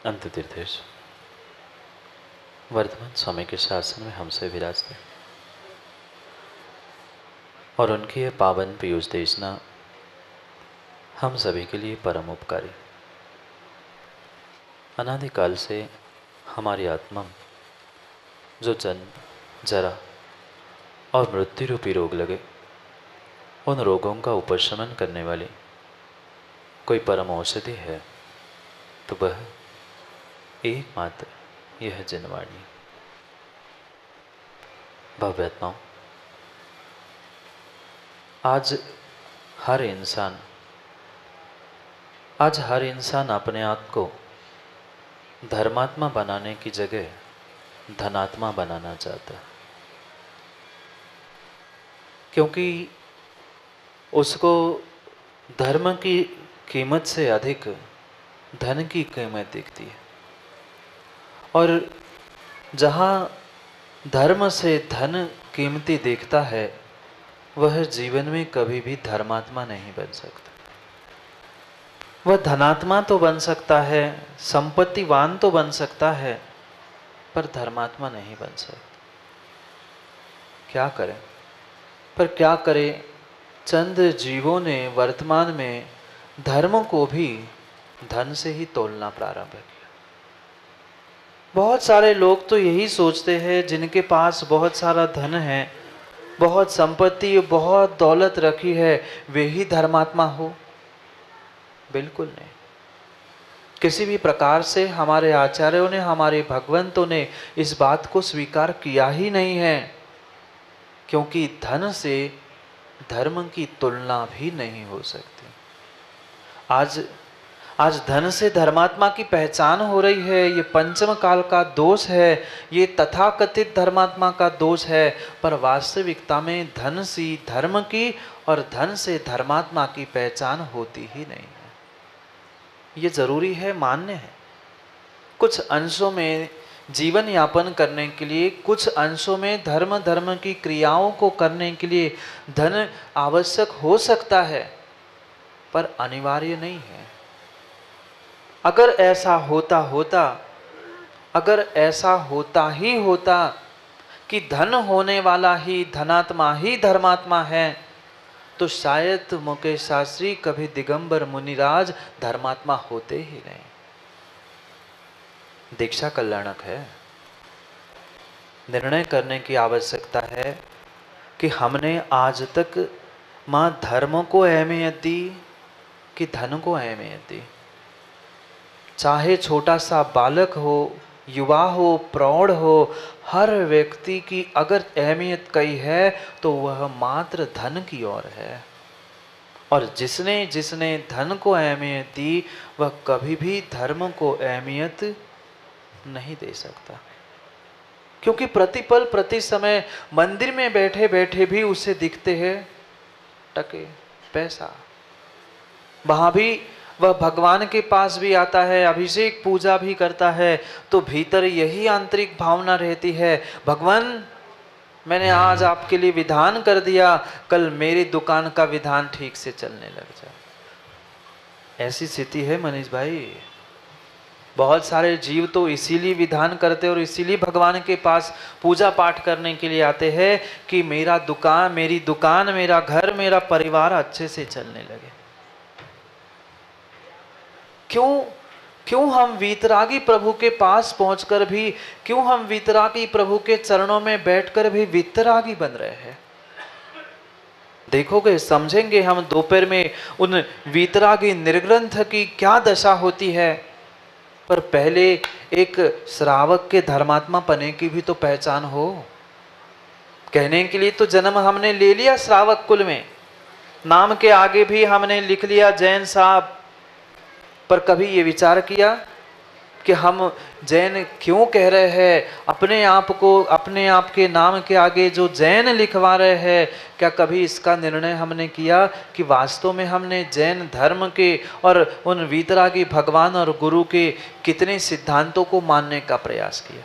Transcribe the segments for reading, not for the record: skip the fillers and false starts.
अंत तीर्थेश वर्धमान स्वामी के शासन में हमसे विराजते और उनकी यह पावन पीयूष देशना हम सभी के लिए परम उपकारी। अनादिकाल से हमारी आत्मा जो जन्म, जरा और मृत्यु रूपी रोग लगे, उन रोगों का उपशमन करने वाली कोई परम औषधि है तो वह एकमात्र यह जनवाणी। भव्यात्माओं, आज हर इंसान अपने आप को धर्मात्मा बनाने की जगह धनात्मा बनाना चाहता है, क्योंकि उसको धर्म की कीमत से अधिक धन की कीमत दिखती है। और जहाँ धर्म से धन कीमती दिखता है, वह जीवन में कभी भी धर्मात्मा नहीं बन सकता। वह धनात्मा तो बन सकता है, संपत्तिवान तो बन सकता है, पर धर्मात्मा नहीं बन सकता। क्या करें? पर क्या करें, चंद जीवों ने वर्तमान में धर्म को भी धन से ही तोलना प्रारंभ किया। बहुत सारे लोग तो यही सोचते हैं, जिनके पास बहुत सारा धन है, बहुत संपत्ति, बहुत दौलत रखी है, वे ही धर्मात्मा हो। बिल्कुल नहीं। किसी भी प्रकार से हमारे आचार्यों ने, हमारे भगवंतों ने इस बात को स्वीकार किया ही नहीं है, क्योंकि धन से धर्म की तुलना भी नहीं हो सकती। आज धन से धर्मात्मा की पहचान हो रही है। ये पंचम काल का दोष है, ये तथाकथित धर्मात्मा का दोष है, पर वास्तविकता में धन से धर्म की और धन से धर्मात्मा की पहचान होती ही नहीं है। ये जरूरी है, मान्य है। कुछ अंशों में जीवन यापन करने के लिए, कुछ अंशों में धर्म की क्रियाओं को करने के लिए धन आवश्यक हो सकता है, पर अनिवार्य नहीं है। अगर ऐसा होता कि धन होने वाला ही धनात्मा ही धर्मात्मा है, तो शायद मुकेश शास्त्री कभी दिगंबर मुनिराज धर्मात्मा होते ही नहीं। दीक्षा कल्याणक है। निर्णय करने की आवश्यकता है कि हमने आज तक मां धर्म को अहमियत दी कि धन को अहमियत दी। चाहे छोटा सा बालक हो, युवा हो, प्रौढ़ हो, हर व्यक्ति की अगर अहमियत कही है तो वह मात्र धन की ओर है। और जिसने धन को अहमियत दी, वह कभी भी धर्म को अहमियत नहीं दे सकता, क्योंकि प्रतिपल प्रति समय मंदिर में बैठे बैठे भी उसे दिखते हैं टके, पैसा। वहां भी वह भगवान के पास भी आता है, अभिषेक पूजा भी करता है, तो भीतर यही आंतरिक भावना रहती है, भगवान मैंने आज आपके लिए विधान कर दिया, कल मेरी दुकान का विधान ठीक से चलने लग जाए। ऐसी स्थिति है मनीष भाई। बहुत सारे जीव तो इसीलिए विधान करते और इसीलिए भगवान के पास पूजा पाठ करने के लिए आते हैं कि मेरी दुकान, मेरा घर, मेरा परिवार अच्छे से चलने लगे। क्यों हम वीतरागी प्रभु के पास पहुंचकर भी, क्यों हम वीतरागी प्रभु के चरणों में बैठकर भी वीतरागी बन रहे हैं? देखोगे, समझेंगे हम दोपहर में उन वीतरागी निर्ग्रंथ की क्या दशा होती है। पर पहले एक श्रावक के धर्मात्मा पने की भी तो पहचान हो। कहने के लिए तो जन्म हमने ले लिया श्रावक कुल में, नाम के आगे भी हमने लिख लिया जैन साहब, पर कभी ये विचार किया कि हम जैन क्यों कह रहे हैं? अपने आप के नाम के आगे जो जैन लिखवा रहे हैं, क्या कभी इसका निर्णय हमने किया कि वास्तव में हमने जैन धर्म के और उन वीतरागी भगवान और गुरु के कितने सिद्धांतों को मानने का प्रयास किया?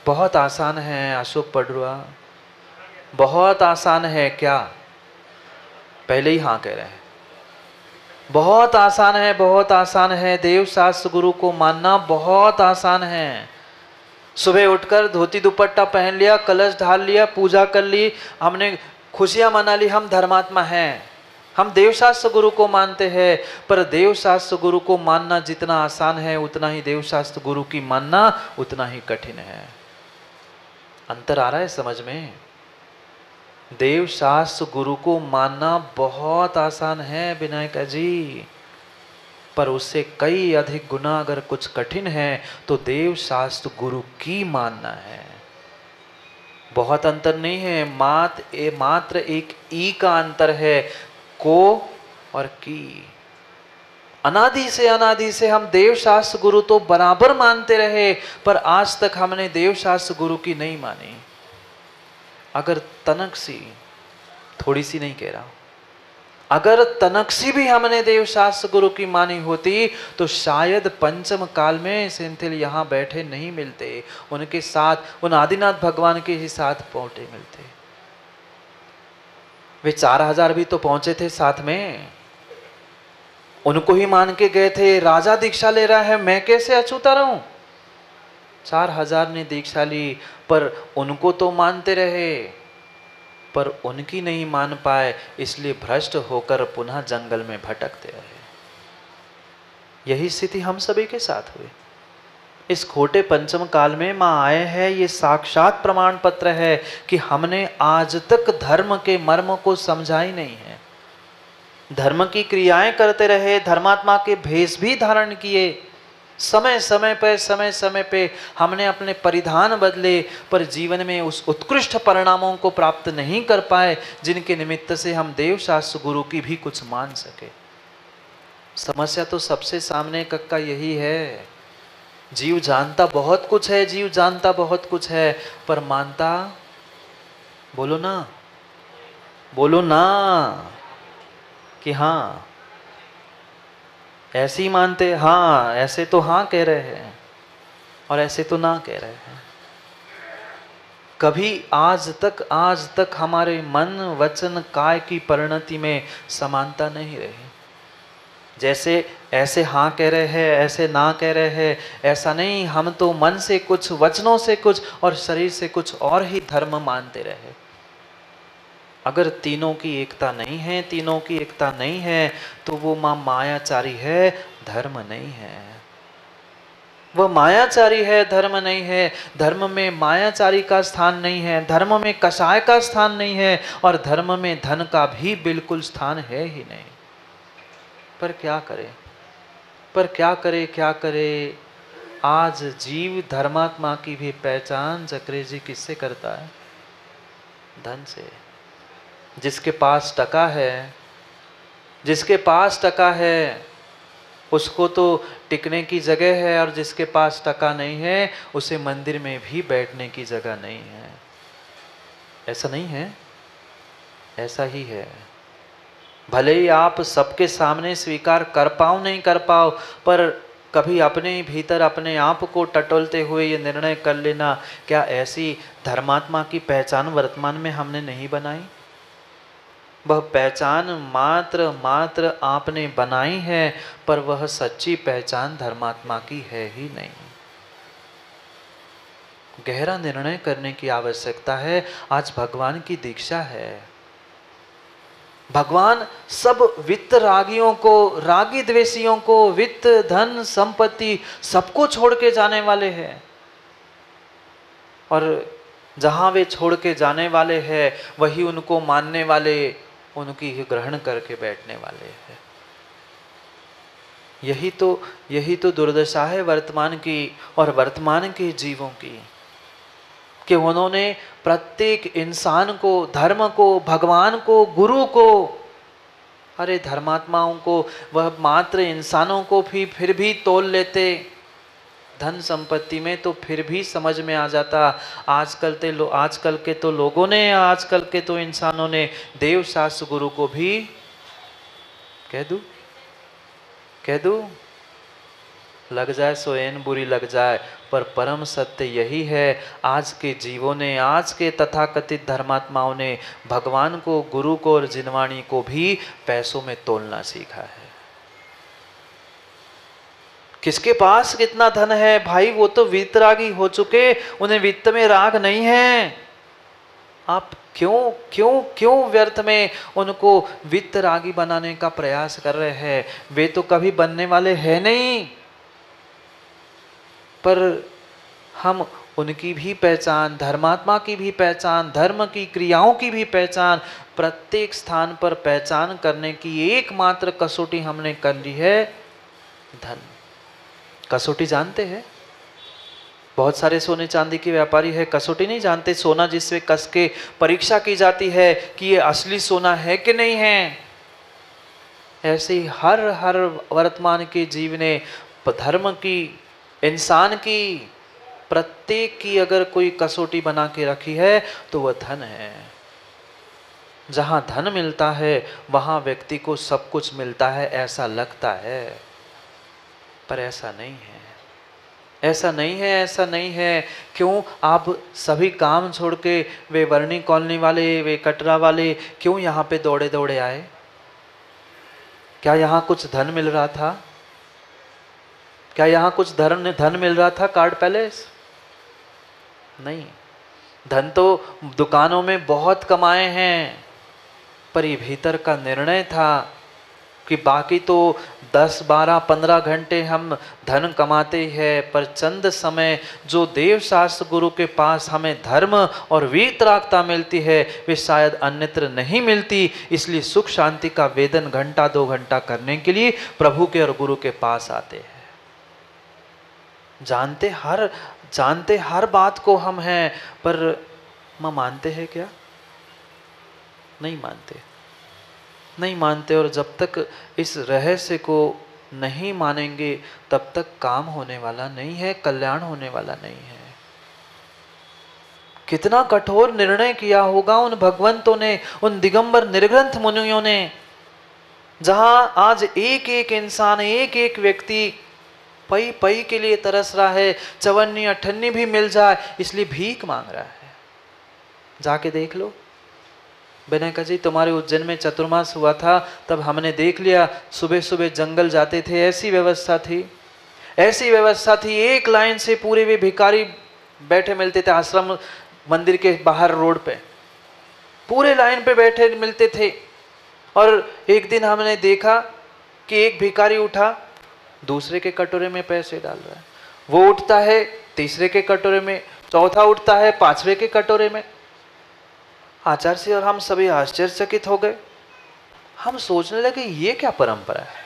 बहुत आसान है अशोक पडरुआ, बहुत आसान है। क्या पहले ही हाँ कह रहे हैं? बहुत आसान है, बहुत आसान है। देव शास्त्र गुरु को मानना बहुत आसान है। सुबह उठकर धोती दुपट्टा पहन लिया, कलश ढाल लिया, पूजा कर ली, हमने खुशियां मना ली, हम धर्मात्मा हैं, हम देवशास्त्र गुरु को मानते हैं। पर देवशास्त्र गुरु को मानना जितना आसान है, उतना ही देवशास्त्र गुरु की मानना उतना ही कठिन है। अंतर आ रहा है समझ में? देवशास्त्र गुरु को मानना बहुत आसान है विनायक जी, पर उससे कई अधिक गुना अगर कुछ कठिन है तो देवशास्त्र गुरु की मानना है। बहुत अंतर नहीं है, मात्र एक ई का अंतर है, को और की। अनादि से हम देवशास्त्र गुरु तो बराबर मानते रहे, पर आज तक हमने देवशास्त्र गुरु की नहीं मानी। अगर तनक सी, थोड़ी सी नहीं कह रहा, अगर तनक सी भी हमने देवशास्त्र गुरु की मानी होती तो शायद पंचम काल में सेंथिल यहाँ बैठे नहीं मिलते, उनके साथ उन आदिनाथ भगवान के ही साथ पहुंचे मिलते। वे 4000 भी तो पहुंचे थे साथ में, उनको ही मान के गए थे। राजा दीक्षा ले रहा है, मैं कैसे अछूता रहूं? 4000 ने दीक्षा ली, पर उनको तो मानते रहे, पर उनकी नहीं मान पाए, इसलिए भ्रष्ट होकर पुनः जंगल में भटकते रहे। यही स्थिति हम सभी के साथ हुई। इस खोटे पंचम काल में माँ आए हैं, ये साक्षात प्रमाण पत्र है कि हमने आज तक धर्म के मर्म को समझा ही नहीं है। धर्म की क्रियाएं करते रहे, धर्मात्मा के भेष भी धारण किए, समय समय पे हमने अपने परिधान बदले, पर जीवन में उस उत्कृष्ट परिणामों को प्राप्त नहीं कर पाए जिनके निमित्त से हम देवशास्त्र गुरु की भी कुछ मान सके। समस्या तो सबसे सामने कक्का यही है। जीव जानता बहुत कुछ है, जीव जानता बहुत कुछ है, पर मानता, बोलो ना कि हाँ ऐसे ही मानते, हाँ ऐसे तो हाँ कह रहे हैं और ऐसे तो ना कह रहे हैं। कभी आज तक हमारे मन वचन काय की परिणति में समानता नहीं रही। जैसे ऐसे हाँ कह रहे हैं, ऐसे ना कह रहे हैं, ऐसा नहीं, हम तो मन से कुछ, वचनों से कुछ और शरीर से कुछ और ही धर्म मानते रहे। अगर तीनों की एकता नहीं है तो वो माँ मायाचारी है, धर्म नहीं है। वह मायाचारी है, धर्म नहीं है। धर्म में मायाचारी का स्थान नहीं है, धर्म में कषाय का स्थान नहीं है, और धर्म में धन का भी बिल्कुल स्थान है ही नहीं। पर क्या करे? आज जीव धर्मात्मा की भी पहचान चक्रे जी किससे करता है? धन से। जिसके पास टका है उसको तो टिकने की जगह है, और जिसके पास टका नहीं है उसे मंदिर में भी बैठने की जगह नहीं है। ऐसा नहीं है? ऐसा ही है। भले ही आप सबके सामने स्वीकार कर पाओ नहीं कर पाओ, पर कभी अपने भीतर अपने आप को टटोलते हुए ये निर्णय कर लेना, क्या ऐसी धर्मात्मा की पहचान वर्तमान में हमने नहीं बनाई? वह पहचान मात्र आपने बनाई है, पर वह सच्ची पहचान धर्मात्मा की है ही नहीं। गहरा निर्णय करने की आवश्यकता है। आज भगवान की दीक्षा है। भगवान सब वित्त रागियों को, रागी द्वेषियों को, वित्त धन संपत्ति सबको छोड़ के जाने वाले हैं, और जहां वे छोड़ के जाने वाले हैं वही उनको मानने वाले, उनकी ही ग्रहण करके बैठने वाले हैं। यही तो दुर्दशा है वर्तमान की और वर्तमान के जीवों की, कि उन्होंने प्रत्येक इंसान को, धर्म को, भगवान को, गुरु को, अरे धर्मात्माओं को, वह मात्र इंसानों को भी फिर भी तोल लेते। धन संपत्ति में तो फिर भी समझ में आ जाता। आजकल के तो लोगों ने, आजकल के तो इंसानों ने देव शास्त्र गुरु को भी कह दूं, लग जाए सो एन बुरी लग जाए, पर परम सत्य यही है। आज के जीवों ने, आज के तथाकथित धर्मात्माओं ने भगवान को, गुरु को और जिनवाणी को भी पैसों में तोलना सीखा है। किसके पास कितना धन है भाई, वो तो वीतरागी हो चुके, उन्हें वित्त में राग नहीं है। आप क्यों क्यों क्यों व्यर्थ में उनको वित्तरागी बनाने का प्रयास कर रहे हैं? वे तो कभी बनने वाले हैं नहीं। पर हम उनकी भी पहचान, धर्मात्मा की भी पहचान, धर्म की क्रियाओं की भी पहचान, प्रत्येक स्थान पर पहचान करने की एकमात्र कसौटी हमने कर ली है धन। कसौटी जानते हैं? बहुत सारे सोने चांदी के व्यापारी है, कसौटी नहीं जानते। सोना जिससे कस के परीक्षा की जाती है कि ये असली सोना है कि नहीं है, ऐसे ही हर वर्तमान के जीव ने धर्म की, इंसान की, प्रत्येक की अगर कोई कसौटी बना के रखी है तो वह धन है। जहां धन मिलता है वहां व्यक्ति को सब कुछ मिलता है, ऐसा लगता है, पर ऐसा नहीं है। ऐसा नहीं है, ऐसा नहीं है। क्यों आप सभी काम छोड़ के, वे वर्णी कॉलोनी वाले, वे कटरा वाले, क्यों यहाँ पे दौड़े दौड़े आए? क्या यहाँ कुछ धन मिल रहा था? क्या यहाँ कुछ धन मिल रहा था कार्ड पैलेस? नहीं। धन तो दुकानों में बहुत कमाए हैं, पर ये भीतर का निर्णय था कि बाकी तो 10, 12, 15 घंटे हम धन कमाते हैं, पर चंद समय जो देव शास्त्र गुरु के पास हमें धर्म और वीतरागता मिलती है, वे शायद अन्यत्र नहीं मिलती। इसलिए सुख शांति का वेदन घंटा 2 घंटा करने के लिए प्रभु के और गुरु के पास आते हैं। जानते हर बात को हम हैं, पर मानते हैं क्या? नहीं मानते, नहीं मानते। और जब तक इस रहस्य को नहीं मानेंगे तब तक काम होने वाला नहीं है, कल्याण होने वाला नहीं है। कितना कठोर निर्णय किया होगा उन भगवंतों ने, उन दिगंबर निर्ग्रंथ मुनियों ने, जहां आज एक एक इंसान, एक एक व्यक्ति पई पई के लिए तरस रहा है, चवन्नी अठन्नी भी मिल जाए इसलिए भीख मांग रहा है। जाके देख लो। विनय का जी, तुम्हारे उज्जैन में चतुर्मास हुआ था, तब हमने देख लिया, सुबह सुबह जंगल जाते थे, ऐसी व्यवस्था थी, ऐसी व्यवस्था थी, एक लाइन से पूरे वे भिखारी बैठे मिलते थे आश्रम मंदिर के बाहर रोड पे, पूरे लाइन पे बैठे मिलते थे। और एक दिन हमने देखा कि एक भिखारी उठा, दूसरे के कटोरे में पैसे डाल रहा है, वो उठता है तीसरे के कटोरे में, चौथा उठता है पांचवे के कटोरे में। आचार्य जी और हम सभी आश्चर्यचकित हो गए। हम सोचने लगे ये क्या परंपरा है,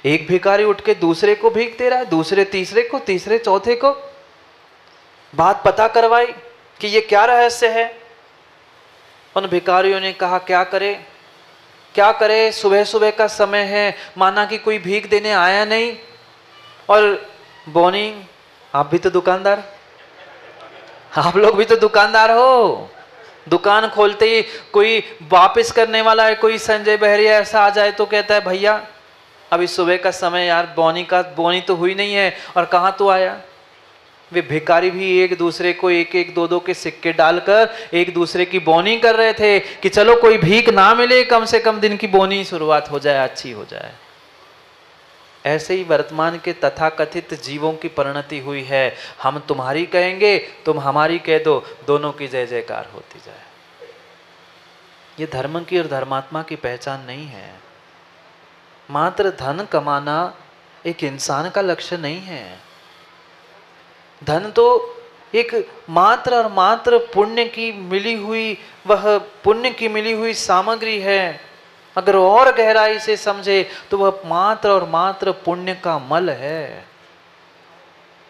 एक भिखारी उठ के दूसरे को भीख दे रहा है, दूसरे तीसरे को, तीसरे चौथे को। बात पता करवाई कि ये क्या रहस्य है। उन भिखारियों ने कहा क्या करे, क्या करे, सुबह सुबह का समय है, माना कि कोई भीख देने आया नहीं। और बोनी, आप भी तो दुकानदार, आप लोग भी तो दुकानदार हो। दुकान खोलते ही कोई वापस करने वाला है, कोई संजय बहरिया ऐसा आ जाए तो कहता है भैया अभी सुबह का समय यार, बोनी तो हुई नहीं है, और कहाँ तो आया। वे भिखारी भी एक दूसरे को एक एक दो दो के सिक्के डालकर एक दूसरे की बोनी कर रहे थे कि चलो कोई भीख ना मिले, कम से कम दिन की बोनी शुरुआत हो जाए, अच्छी हो जाए। ऐसे ही वर्तमान के तथाकथित जीवों की परिणति हुई है। हम तुम्हारी कहेंगे, तुम हमारी कह दो, दोनों की जय जयकार होती जाए। ये धर्म की और धर्मात्मा की पहचान नहीं है। मात्र धन कमाना एक इंसान का लक्ष्य नहीं है। धन तो एक मात्र और मात्र पुण्य की मिली हुई, वह पुण्य की मिली हुई सामग्री है। अगर और गहराई से समझे तो वह मात्र और मात्र पुण्य का मल है।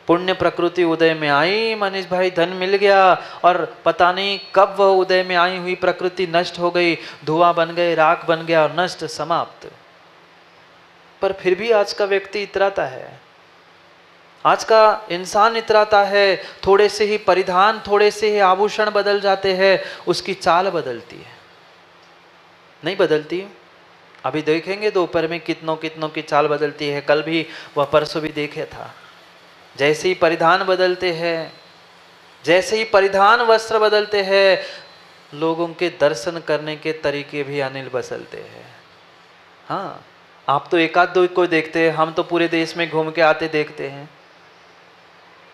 पुण्य प्रकृति उदय में आई, मनीष भाई धन मिल गया, और पता नहीं कब वह उदय में आई हुई प्रकृति नष्ट हो गई, धुआं बन गए, राख बन गया और नष्ट, समाप्त। पर फिर भी आज का व्यक्ति इतराता है, आज का इंसान इतराता है। थोड़े से ही परिधान, थोड़े से ही आभूषण बदल जाते हैं, उसकी चाल बदलती है। नहीं बदलती। अभी देखेंगे दोपहर में कितनों कितनों की चाल बदलती है। कल भी वह परसों भी देखे था। जैसे ही परिधान बदलते हैं, जैसे ही परिधान वस्त्र बदलते हैं, लोगों के दर्शन करने के तरीके भी अनिल बदलते हैं। हाँ, आप तो एक आध दो को देखते हैं, हम तो पूरे देश में घूम के आते देखते हैं।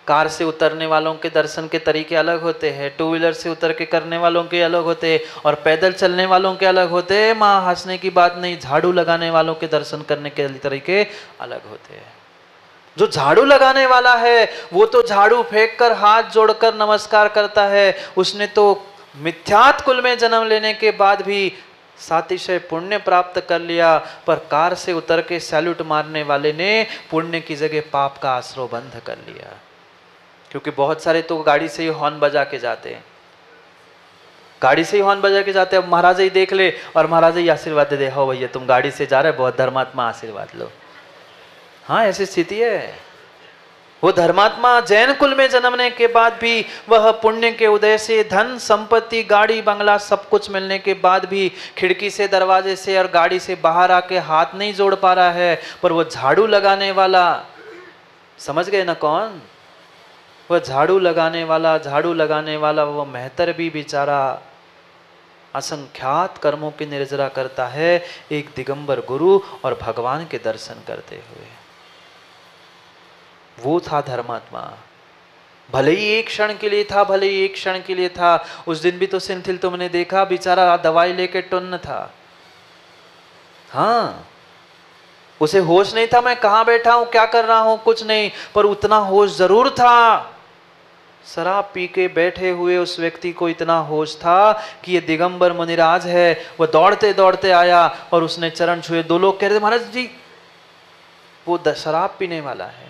कार से उतरने वालों के दर्शन के तरीके अलग होते हैं, टू व्हीलर से उतर के करने वालों के अलग होते हैं, और पैदल चलने वालों के अलग होते हैं। माँ हंसने की बात नहीं, झाड़ू लगाने वालों के दर्शन करने के तरीके अलग होते हैं। जो झाड़ू लगाने वाला है वो तो झाड़ू फेंक कर हाथ जोड़कर नमस्कार करता है, उसने तो मिथ्यात कुल में जन्म लेने के बाद भी सातिशय पुण्य प्राप्त कर लिया। पर कार से उतर के सैल्यूट मारने वाले ने पुण्य की जगह पाप का आश्रय बंद कर लिया। क्योंकि बहुत सारे तो गाड़ी से ही हॉर्न बजा के जाते हैं, गाड़ी से ही हॉर्न बजा के जाते हैं। अब महाराज ही देख ले और महाराज ही आशीर्वाद दे दे, हो भैया तुम गाड़ी से जा रहे, बहुत धर्मात्मा, आशीर्वाद लो। हाँ, ऐसी स्थिति है। वो धर्मात्मा जैन कुल में जन्मने के बाद भी, वह पुण्य के उदय से धन संपत्ति गाड़ी बंगला सब कुछ मिलने के बाद भी खिड़की से दरवाजे से और गाड़ी से बाहर आके हाथ नहीं जोड़ पा रहा है। पर वो झाड़ू लगाने वाला, समझ गए ना कौन? वह झाड़ू लगाने वाला वह मेहतर भी बेचारा असंख्यात कर्मों की निर्जरा करता है, एक दिगंबर गुरु और भगवान के दर्शन करते हुए। वो था धर्मात्मा। भले ही एक क्षण के लिए था, भले ही एक क्षण के लिए था। उस दिन भी तो सिंथिल तुमने देखा, बेचारा दवाई लेके टुन्न था। हाँ, उसे होश नहीं था मैं कहाँ बैठा हूं, क्या कर रहा हूं, कुछ नहीं, पर उतना होश जरूर था। शराब पी के बैठे हुए उस व्यक्ति को इतना होश था कि ये दिगंबर मुनिराज है। वह दौड़ते दौड़ते आया और उसने चरण छुए। दो लोग कह रहे थे, महाराज जी वो शराब पीने वाला है,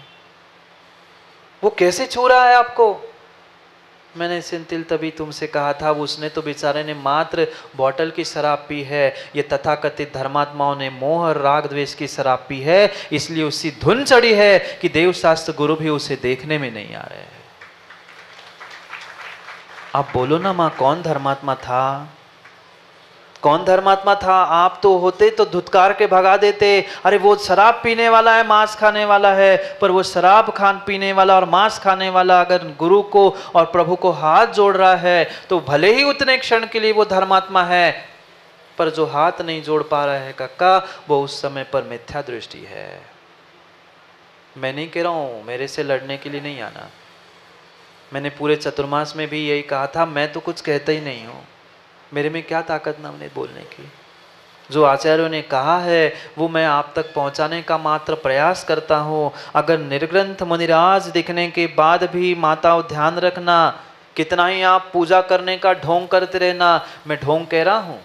वो कैसे छू रहा है आपको? मैंने सिंथिल तभी तुमसे कहा था, उसने तो बेचारे ने मात्र बॉटल की शराब पी है। ये तथाकथित धर्मात्माओं ने मोह राग द्वेष की शराब पी है, इसलिए उसकी धुन चढ़ी है कि देवशास्त्र गुरु भी उसे देखने में नहीं आ रहे हैं। आप बोलो ना माँ, कौन धर्मात्मा था? कौन धर्मात्मा था? आप तो होते तो धुतकार के भगा देते, अरे वो शराब पीने वाला है, मांस खाने वाला है। पर वो शराब पीने वाला और मांस खाने वाला अगर गुरु को और प्रभु को हाथ जोड़ रहा है तो भले ही उतने क्षण के लिए वो धर्मात्मा है, पर जो हाथ नहीं जोड़ पा रहा है काका, वो उस समय पर मिथ्या दृष्टि है। मैं नहीं कह रहा हूं मेरे से लड़ने के लिए नहीं आना। मैंने पूरे चतुर्मास में भी यही कहा था, मैं तो कुछ कहता ही नहीं हूं, मेरे में क्या ताकत ना उन्हें बोलने की। जो आचार्यों ने कहा है वो मैं आप तक पहुंचाने का मात्र प्रयास करता हूं। अगर निर्ग्रंथ मुनिराज दिखने के बाद भी माताओं ध्यान रखना, कितना ही आप पूजा करने का ढोंग करते रहना, मैं ढोंग कह रहा हूं?